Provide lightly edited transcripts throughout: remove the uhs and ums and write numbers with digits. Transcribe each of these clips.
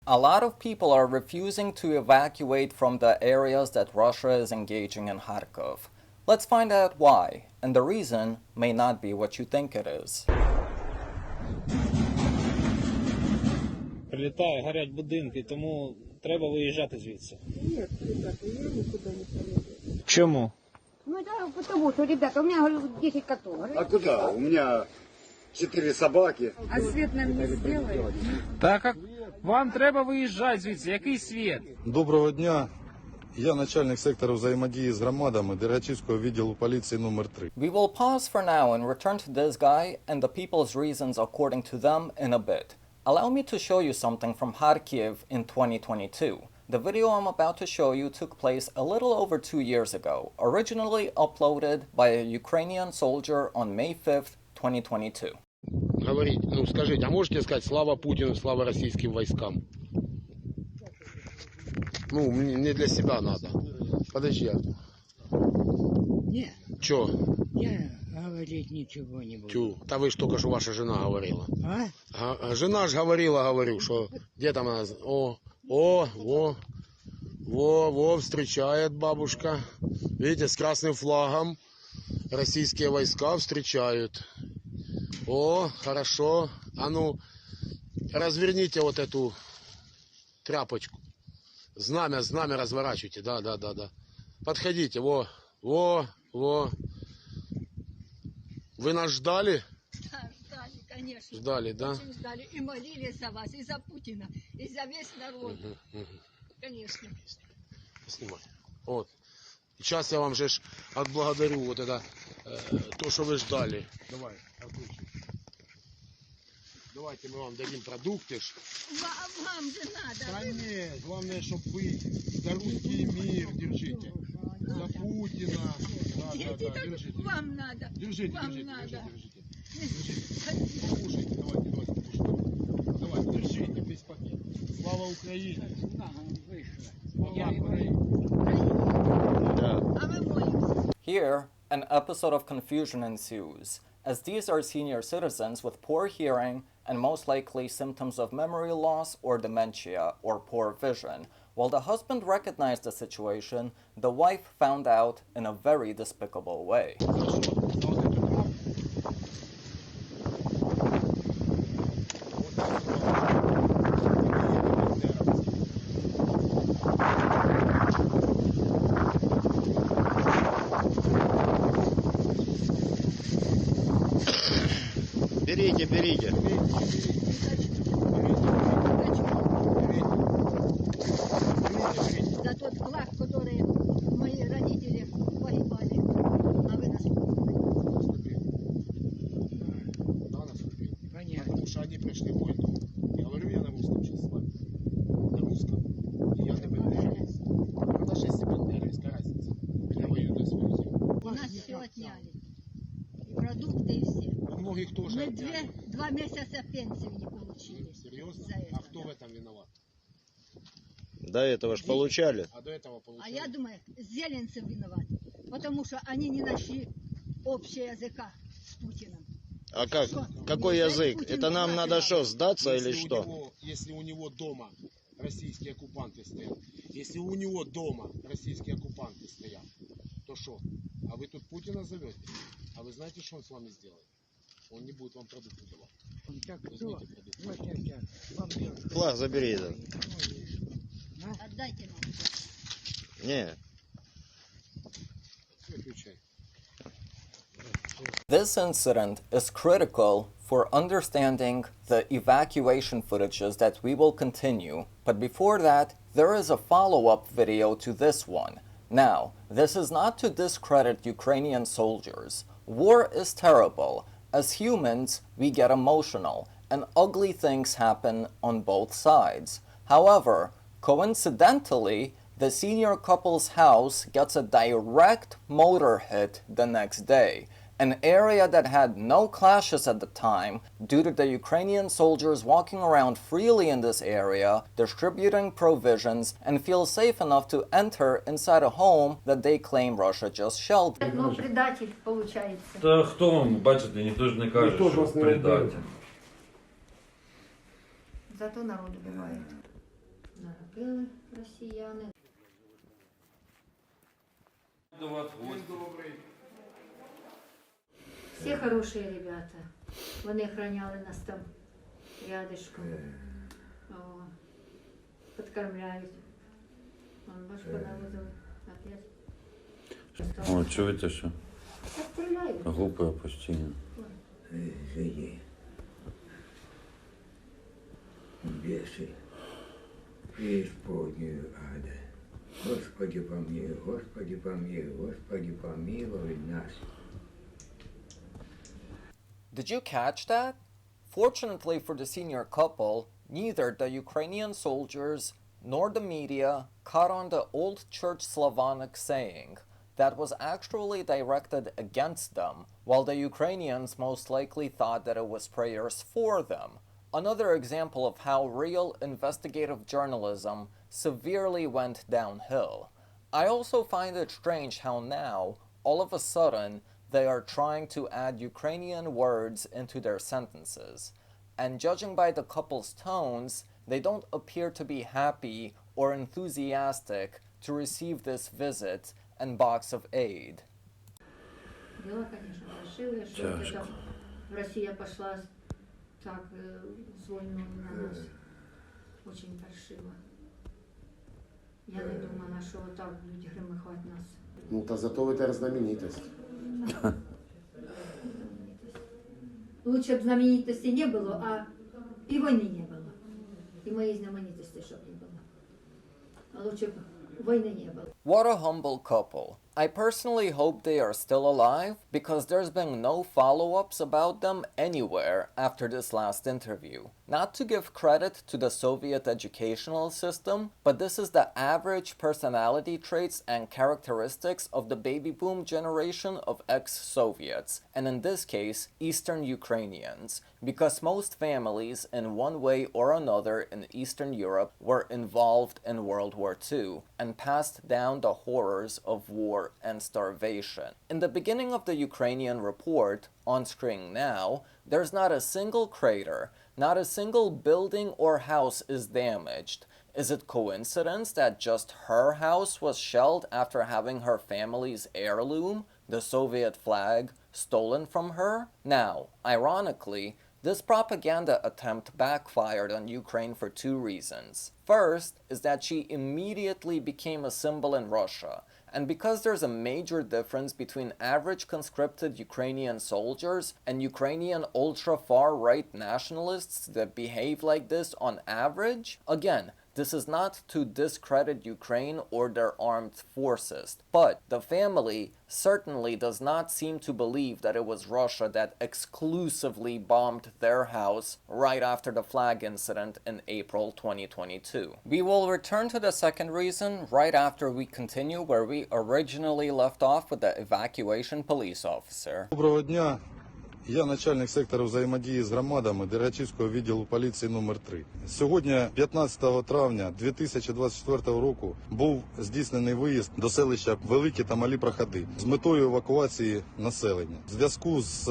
A lot of people are refusing to evacuate from the areas that Russia is engaging in Kharkov. Let's find out why, and the reason may not be what you think it is. Прилітає, горять будинки, тому треба виїжджати звідси. Нет, ребята, я никуда не поеду. Чому? Ну да, потому что, ребята, у меня, говорю, 10 котов. Говорю, А куда? У меня 4 собаки. а свет нам не сделает? Так як вам треба виїжджати звідси, який світ? Доброго дня. Я начальник сектору взаємодії з громадами Дергачівського відділу поліції номер 3. We will pause for now and return to this guy and the people's reasons according to them in a bit. Allow me to show you something from Kharkiv in 2022. The video I'm about to show you took place a little over 2 years ago, originally uploaded by a Ukrainian soldier on May 5th, 2022. Говорить, ну скажите, а можете сказать слава Путину, слава российским войскам? Ну, мне для себя надо. Подожди. Не, Чё? я говорить ничего не буду. Тю, да вы ж только что ваша жена говорила. А? Жена ж говорила, говорю, что где там она? Во, встречает бабушка. Видите, с красным флагом российские войска встречают. О, хорошо. А ну, разверните вот эту тряпочку. Знамя разворачивайте. Да. Подходите, во. Вы нас ждали? Да, ждали, конечно. Ждали, да? Очень ждали. И молились за вас, и за Путина, и за весь народ. Конечно. Снимай. Вот. Сейчас я вам же отблагодарю вот это, то, что вы ждали. Давай, озвучи. Давайте мы вам дадим продукты. Вам же надо. Да нет, главное, чтобы вы за русский мир держите. За Путина. Да, держите. Вам надо. Держите. Надо. Покушайте, давайте, покушайте. Давай, держите весь пакет. Слава Украине. Слава Украине. А мы молимся. Here, an episode of confusion ensues, as these are senior citizens with poor hearing and most likely symptoms of memory loss or dementia or poor vision. While the husband recognized the situation, the wife found out in a very despicable way. Берите. За тот флаг, который мои родители погибали. А вы нас Понятно. Потому что они пришли войну. Я говорю, я на русском сейчас с вами. На русском. И я не бендеровец. Это 6 бендеровец, разница. Я воюю на свою землю. у нас все отняли. И продукты, и все. У многих тоже Мы отняли. 2 месяца пенсию не получили. Серьезно? За это, А кто да. в этом виноват? До этого ж получали. А до этого А получали? я думаю, зеленцы виноваты, потому что они не нашли общего языка с Путиным. А как? Что? Какой Ну, язык? Путин Это нам платит. надо что, сдаться или Если что? если у него дома российские оккупанты стоят, если у него дома российские оккупанты стоят, то что? А вы тут Путина зовете? А вы знаете, что он с вами сделает? Он не будет вам продукты давать. Так кто? Возьмите продукты. Вот я вам делаю. Флаг забери. Да. Отдайте нам. Не. Выключай. This incident is critical for understanding the evacuation footages that we will continue, but before that, there is a follow-up video to this one. Now, this is not to discredit Ukrainian soldiers. War is terrible. As humans, we get emotional, and ugly things happen on both sides. However, coincidentally, the senior couple's house gets a direct motor hit the next day, an area that had no clashes at the time due to the Ukrainian soldiers walking around freely in this area, distributing provisions, and feel safe enough to enter inside a home that they claim Russia just shelled. Ну, предатель получается. Та хто вам, бачите, ніхто ж не каже, що предатель. Зато народ убивает. наробили росіяни. До вас гості. Всі хороші ребята. Вони охраняли нас там рядышком. О, подкормляють. Вон башку навозили. Опять. О, чуєте що? Та стріляють. Глупе постійно. Сиди. Бесы. Преисподнюю ада. Господи помилуй, Господи помилуй, Господи помилуй нас. Did you catch that? Fortunately for the senior couple, neither the Ukrainian soldiers nor the media caught on the old Church Slavonic saying that was actually directed against them, while the Ukrainians most likely thought that it was prayers for them. Another example of how real investigative journalism severely went downhill. I also find it strange how now, all of a sudden, they are trying to add Ukrainian words into their sentences. And judging by the couple's tones, they don't appear to be happy or enthusiastic to receive this visit and box of aid. Дела, конечно, паршивые, что это Россия пошла так с войной на нас. Очень паршиво. Я не думала, що так будуть гримихати нас. Ну, та зато ви тепер знаменитость. Лучше б знаменитости не было, а и войны не было. И моей знаменитости, чтоб не было. А лучше б войны не было. What a humble couple. I personally hope they are still alive because there's been no follow-ups about them anywhere after this last interview. Not to give credit to the Soviet educational system, but this is the average personality traits and characteristics of the baby boom generation of ex-Soviets, and in this case, Eastern Ukrainians, because most families in one way or another in Eastern Europe were involved in World War II and passed down the horrors of war and starvation. In the beginning of the Ukrainian report, on screen now, there's not a single crater, not a single building or house is damaged. Is it coincidence that just her house was shelled after having her family's heirloom, the Soviet flag, stolen from her? Now, ironically, this propaganda attempt backfired on Ukraine for two reasons. First is that she immediately became a symbol in Russia, and because there's a major difference between average conscripted Ukrainian soldiers and Ukrainian ultra-far-right nationalists that behave like this on average, again, this is not to discredit Ukraine or their armed forces, but the family certainly does not seem to believe that it was Russia that exclusively bombed their house right after the flag incident in April 2022. We will return to the second reason right after we continue where we originally left off with the evacuation police officer. Доброго дня. Я начальник сектору взаємодії з громадами Дергачівського відділу поліції номер 3. Сьогодні, 15 травня 2024 року, був здійснений виїзд до селища Великі та Малі Проходи з метою евакуації населення в зв'язку з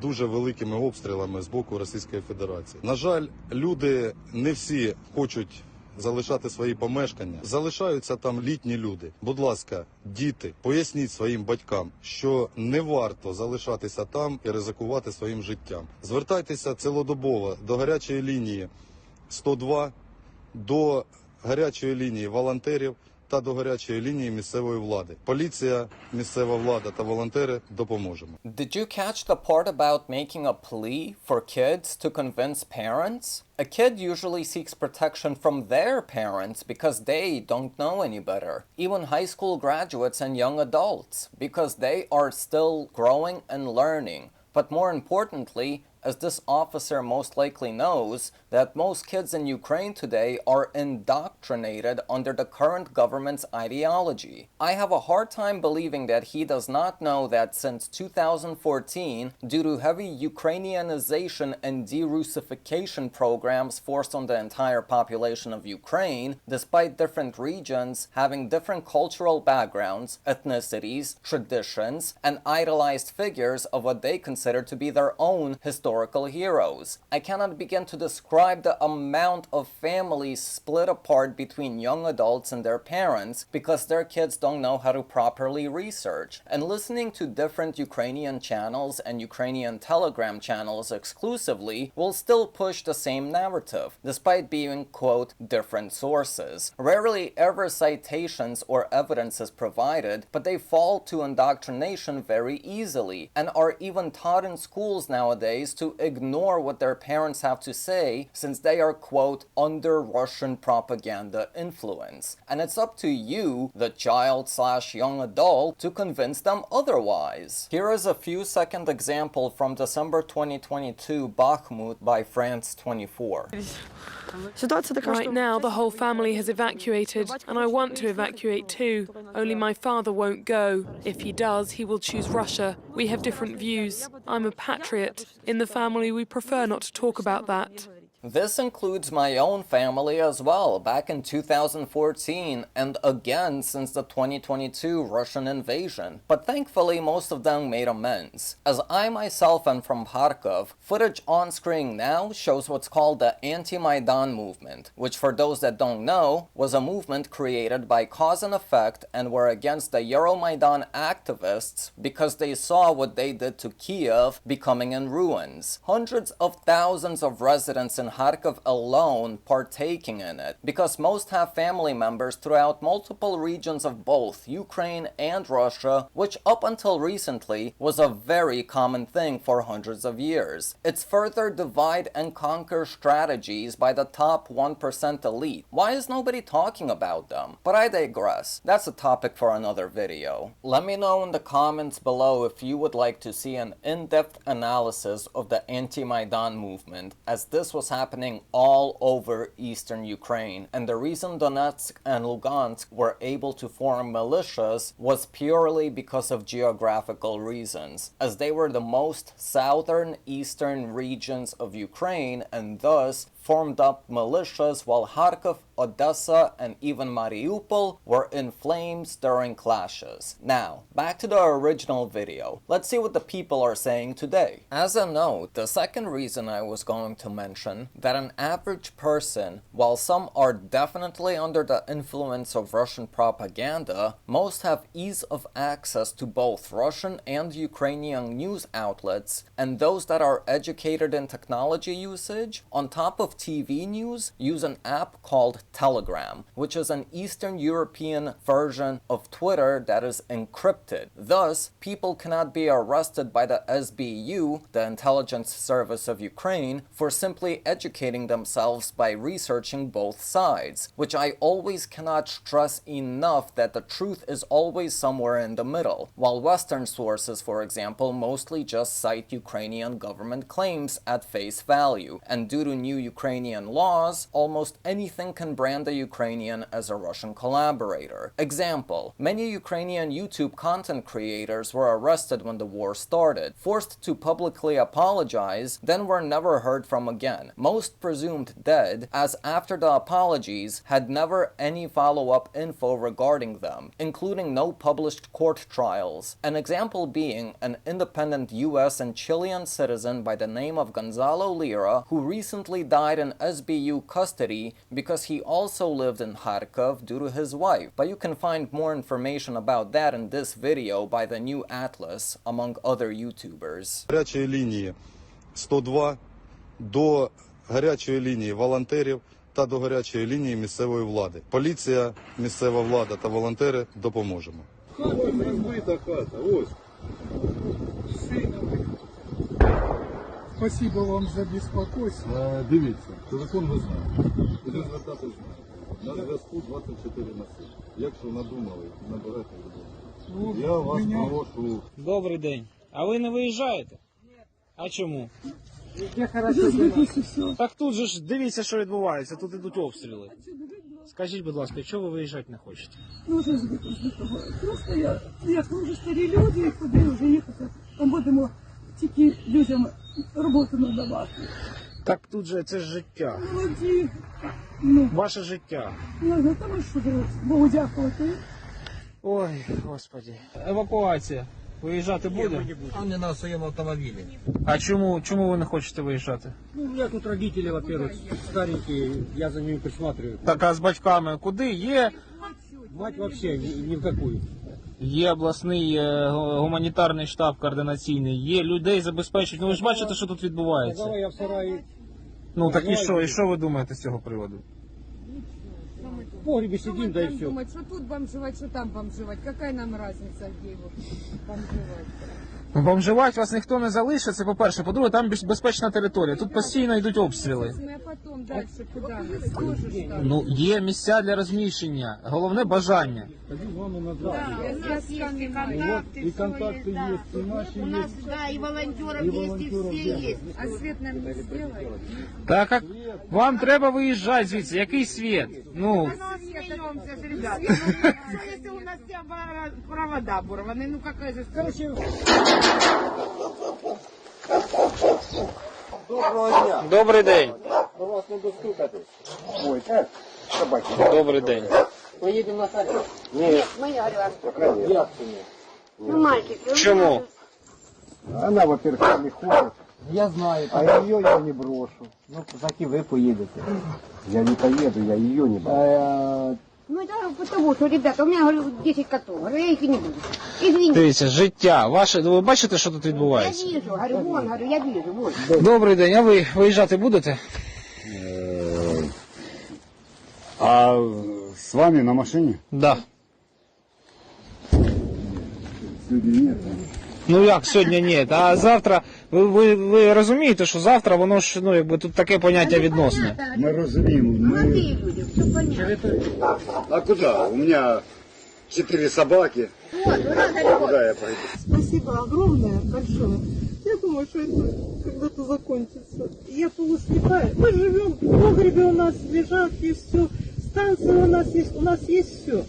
дуже великими обстрілами з боку Російської Федерації. На жаль, люди не всі хочуть залишати свої помешкання. Залишаються там літні люди. Будь ласка, діти, поясніть своїм батькам, що не варто залишатися там і ризикувати своїм життям. Звертайтеся цілодобово до гарячої лінії 102, до гарячої лінії волонтерів та до гарячої лінії місцевої влади. Поліція, місцева влада та волонтери допоможемо. Did you catch the part about making a plea for kids to convince parents? A kid usually seeks protection from their parents because they don't know any better. Even high school graduates and young adults, because they are still growing and learning. But more importantly, as this officer most likely knows, that most kids in Ukraine today are indoctrinated under the current government's ideology. I have a hard time believing that he does not know that since 2014, due to heavy Ukrainianization and de-Russification programs forced on the entire population of Ukraine, despite different regions having different cultural backgrounds, ethnicities, traditions, and idolized figures of what they consider to be their own historical historical heroes. I cannot begin to describe the amount of families split apart between young adults and their parents because their kids don't know how to properly research. And listening to different Ukrainian channels and Ukrainian Telegram channels exclusively will still push the same narrative, despite being, quote, different sources. Rarely ever citations or evidence is provided, but they fall to indoctrination very easily and are even taught in schools nowadays to ignore what their parents have to say since they are, quote, under Russian propaganda influence. And it's up to you, the child/young adult, to convince them otherwise. Here is a few-second example from December 2022 Bakhmut by France 24. Right now, the whole family has evacuated, and I want to evacuate too. Only my father won't go. If he does, he will choose Russia. We have different views. I'm a patriot. In the family, we prefer not to talk about that. This includes my own family as well, back in 2014, and again since the 2022 Russian invasion. But thankfully, most of them made amends. As I myself am from Kharkov, footage on screen now shows what's called the anti-Maidan movement, which for those that don't know, was a movement created by cause and effect and were against the Euromaidan activists because they saw what they did to Kiev becoming in ruins. Hundreds of thousands of residents in Kharkov alone partaking in it, because most have family members throughout multiple regions of both Ukraine and Russia, which up until recently was a very common thing for hundreds of years. It's further divide and conquer strategies by the top 1% elite. Why is nobody talking about them? But I digress. That's a topic for another video. Let me know in the comments below if you would like to see an in-depth analysis of the anti-Maidan movement, as this was happening all over eastern Ukraine, and the reason Donetsk and Lugansk were able to form militias was purely because of geographical reasons, as they were the most southern eastern regions of Ukraine and thus formed up militias, while Kharkov, Odessa, and even Mariupol were in flames during clashes. Now, back to the original video. Let's see what the people are saying today. As a note, the second reason I was going to mention that an average person, while some are definitely under the influence of Russian propaganda, most have ease of access to both Russian and Ukrainian news outlets, and those that are educated in technology usage, on top of TV news, use an app called Telegram, which is an Eastern European version of Twitter that is encrypted. Thus, people cannot be arrested by the SBU, the intelligence service of Ukraine, for simply educating themselves by researching both sides, which I always cannot stress enough that the truth is always somewhere in the middle, while Western sources, for example, mostly just cite Ukrainian government claims at face value, and due to new Ukrainian laws, almost anything can brand a Ukrainian as a Russian collaborator. Example, many Ukrainian YouTube content creators were arrested when the war started, forced to publicly apologize, then were never heard from again. Most presumed dead, as after the apologies, had never any follow-up info regarding them, including no published court trials. An example being an independent US and Chilean citizen by the name of Gonzalo Lira, who recently died in SBU custody because he also lived in Kharkov due to his wife. But you can find more information about that in this video by the new Atlas, among other YouTubers. Гарячої лінії 102 до гарячої лінії волонтерів та до гарячої лінії місцевої влади. Поліція, місцева влада та волонтери допоможемо. Розбита хата, ось. Спасибо вам за беспокойство. Дивіться, телефон ви знаєте. Куди звертатись знаєте. На зв'язку 24/7. Якщо надумали, набирайте людей. Я вас прошу. Добрий день. А ви не виїжджаєте? А чому? Я хорошо знаю. Так тут же ж дивіться, що відбувається, тут ідуть обстріли. Скажіть, будь ласка, чого ви виїжджати не хочете? Дуже збито. Просто як ми вже старі люди, куди вже їхати, ми будемо тільки людям роботу надавати. Так тут же це ж життя. Молоді. Ваше життя. Ну, тому що, Богу дякувати. Ой, Господи. Евакуація. Виїжджати буде? Он не на своем автомобиле. А чому ви не хочете виїжджати? Ну, у меня тут родители, во-первых, старенькие, я за ними присматриваю. Так, а з батьками куди? Є Мать вообще ни в какую. Є обласний гуманітарний штаб координаційний, є людей забезпечують. Ну ви ж бачите, що тут відбувається. Сказала я в сараї. Ну так і що ви думаєте з цього приводу? В погребе сидим, да и все. Думать, что тут бомжевать, что там бомжевать. Какая нам разница, где его бомжевать? Бомжувати вас ніхто не залишить, це по-перше. По-друге, там безпечна територія. Тут постійно йдуть обстріли. А потом дальше куда нас? Тоже что? Ну, є місця для розміщення. Головне бажання. Да, у нас есть и контакты, И контакты есть, и наши есть. Да, и волонтеров есть, и все есть. А свет нам не сделает? Так як вам треба виїжджати звідси. Який світ? Ну, Смеемся же, ребята. Если у нас все провода оборваны, ну какая же... Короче, добрий день. До вас не достукатись. Ой, так, собаки. Добрий день. Поедем на Харьков? нет, мы не говорим. Як це ні? Ну, мальчики, Чому? Она, во-первых, не ходит. Я знаю. А ее я не брошу. Ну, таки вы поедете. Я не поеду, я ее не брошу. ну это потому, что, ребята, у меня, говорю, 10 котов, говорю, я их и не буду. Извините. Дивіться, життя. Ваше, ви бачите, що тут Я відбувається? вижу, говорю, вон, говорю, я вижу, вон. Добрий день, а ви виїжджати будете? А с вами на машине? Да. Сегодня нет. Ну як сьогодні ні, а завтра, ви розумієте, що завтра воно ж, ну якби тут таке поняття відносне. Мы разумеем. Молодые люди, все понятно. А куда? У меня 4 собаки. Вот, у нас, говорю, вот. Куда я пойду? Спасибо огромное, большое. Я думаю, что это когда-то закончится. Я полуслепая. Мы живем, в погребе у нас лежат и все. Станция у нас есть все.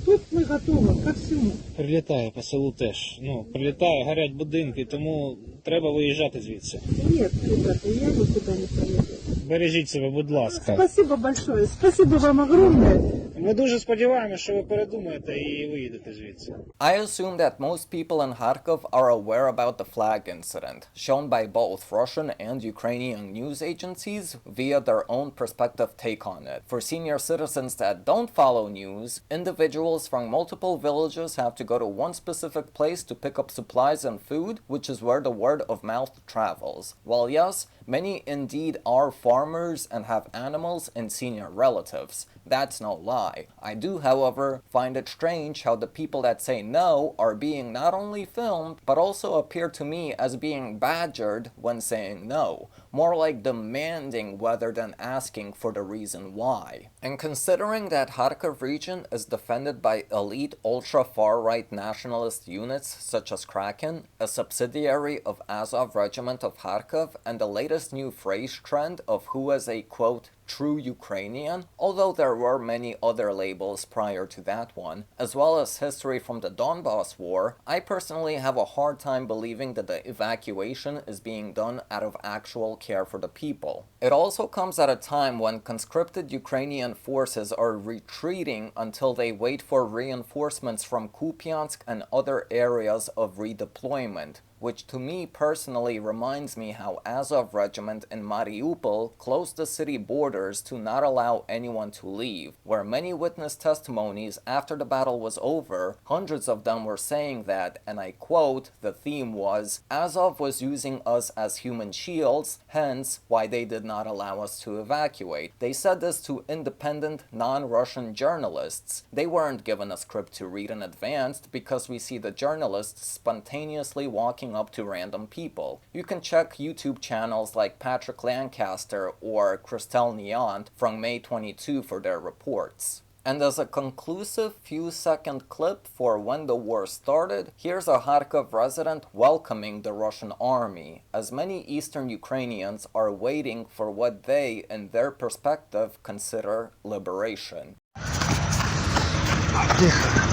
Тут мы готовы ко всему. Прилітає по селу теж. Ну, прилітає, горять будинки, тому треба виїжджати звідси. Нет, ребята, я никуда не поеду. Бережіть себе, будь ласка. Спасибо большое. Спасибо вам огромное. Ми дуже сподіваємося, що ви передумаєте і виїдете звідси. I assume that most people in Kharkov are aware about the flag incident, shown by both Russian and Ukrainian news agencies via their own perspective take on it. For senior citizens that don't follow news, individuals from multiple villages have to go to one specific place to pick up supplies and food, which is where the word of mouth travels. While yes, many indeed are farmers and have animals and senior relatives. That's no lie. I do, however, find it strange how the people that say no are being not only filmed, but also appear to me as being badgered when saying no, more like demanding rather than asking for the reason why. And considering that Kharkiv region is defended by elite ultra-far-right nationalist units such as Kraken, a subsidiary of Azov Regiment of Kharkiv, and the latest new phrase trend of who is a, quote, true Ukrainian, although there were many other labels prior to that one, as well as history from the Donbass War, I personally have a hard time believing that the evacuation is being done out of actual care for the people. It also comes at a time when conscripted Ukrainian forces are retreating until they wait for reinforcements from Kupiansk and other areas of redeployment, which to me personally reminds me how Azov Regiment in Mariupol closed the city borders to not allow anyone to leave, where many witness testimonies after the battle was over, hundreds of them were saying that, and I quote, the theme was, Azov was using us as human shields, hence why they did not allow us to evacuate. They said this to independent, non-Russian journalists. They weren't given a script to read in advance because we see the journalists spontaneously walking up to random people. You can check YouTube channels like Patrick Lancaster or Christelle Niant from May 22 for their reports. And as a conclusive few-second clip for when the war started, here's a Kharkiv resident welcoming the Russian army, as many Eastern Ukrainians are waiting for what they, in their perspective, consider liberation.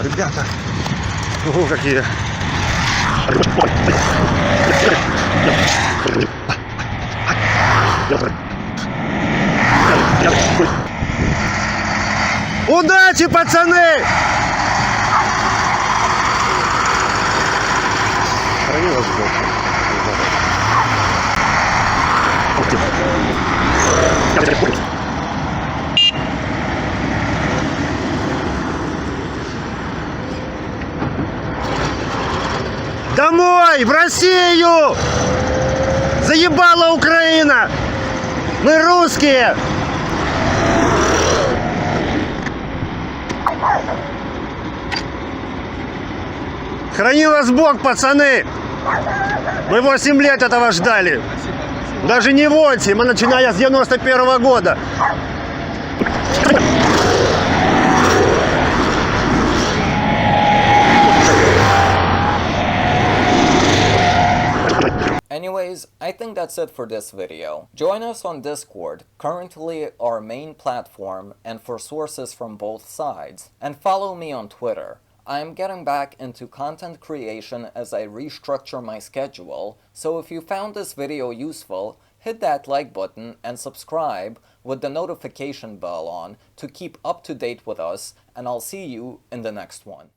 Ребята, ого, какие. Удачи, пацаны! Храни вас Бог. Домой, в Россию! Заебала Украина! Мы русские! Храни вас Бог, пацаны! Мы 8 лет этого ждали. Даже не 8, а начиная с 91-го года. Anyways, I think that's it for this video. Join us on Discord, currently our main platform, and for sources from both sides. And follow me on Twitter. I am getting back into content creation as I restructure my schedule, so if you found this video useful, hit that like button and subscribe with the notification bell on to keep up to date with us, and I'll see you in the next one.